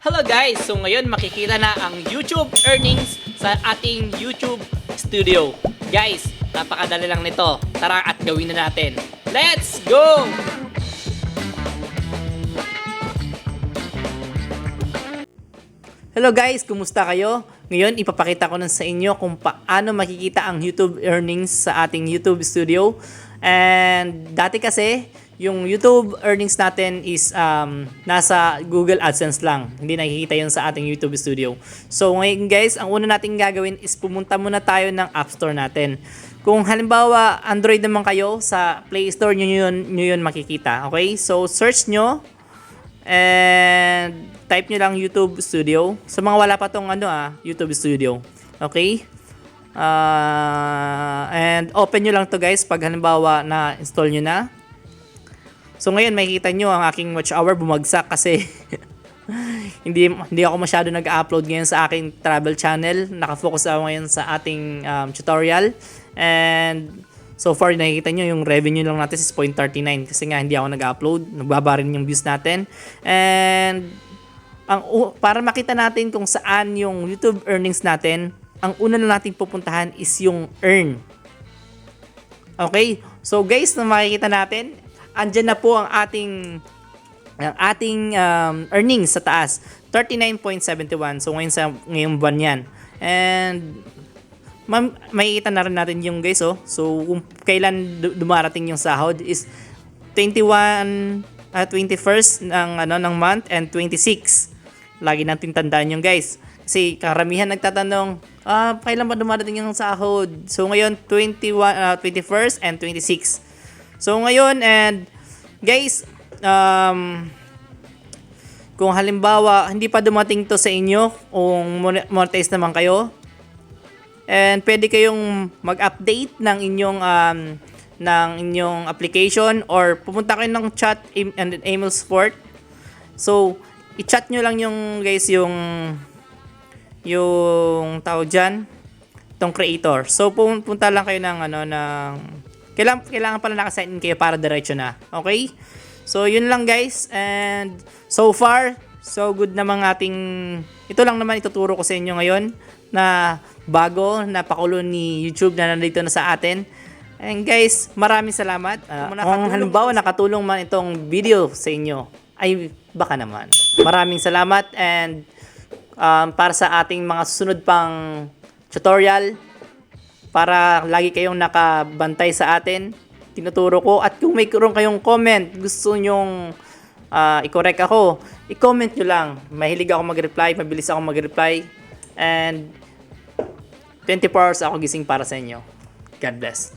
Hello guys! So ngayon makikita na ang YouTube earnings sa ating YouTube studio. Guys, napakadali lang nito. Tara at gawin na natin. Let's go! Hello guys, kumusta kayo? Ngayon ipapakita ko na sa inyo kung paano makikita ang YouTube earnings sa ating YouTube studio. And dati kasi yung YouTube earnings natin is nasa Google AdSense lang. Hindi nakikita yun sa ating YouTube studio. So ngayon guys, ang una nating gagawin is pumunta muna tayo ng App Store natin. Kung halimbawa Android naman kayo, sa Play Store nyo yun makikita. Okay? So search nyo and type nyo lang YouTube Studio. Sa mga wala pa tong YouTube Studio. Okay? And open nyo lang to guys pag halimbawa na install nyo na. So ngayon makikita nyo ang aking watch hour bumagsak kasi hindi ako masyado nag-upload ngayon sa aking travel channel. Nakafocus ako ngayon sa ating tutorial. And so far nakikita nyo yung revenue lang natin is 0.39 kasi nga hindi ako nag-upload. Nagbaba rin yung views natin. And para makita natin kung saan yung YouTube earnings natin, ang una na natin pupuntahan is yung earn. Okay? So guys, na makikita natin, andyan na po ang ating earnings sa taas. 39.71. So ngayong buwan yan. And makikita na rin natin yung guys, oh. So kung kailan dumarating yung sahod is 21st ng month and 26. Lagi natin tandaan yung guys. Kasi karamihan nagtatanong, kailan ba dumarating yung sahod? So ngayon 21st and 26. So ngayon, and guys, kung halimbawa hindi pa dumating to sa inyo, kung monetize naman kayo, and pwede kayong mag-update ng inyong application or pumunta kayo ng chat and email support. So i-chat nyo lang yung guys yung tawag dyan, itong creator. So pumunta lang kayo ng kailangan pala nakasign in kayo para diretso na. Okay? So yun lang guys, and so far so good namang ito lang naman ituturo ko sa inyo ngayon na bago na pakulo ni YouTube na nandito na sa atin. And guys, maraming salamat. Kung halimbawa nakatulong man itong video sa inyo, ay baka naman. Maraming salamat, and para sa ating mga susunod pang tutorial, para lagi kayong nakabantay sa atin, tinuturo ko. At kung mayroon kayong comment, gusto nyong i-correct ako, i-comment nyo lang. Mahilig ako mag-reply, mabilis ako mag-reply, and 24 hours ako gising para sa inyo. God bless.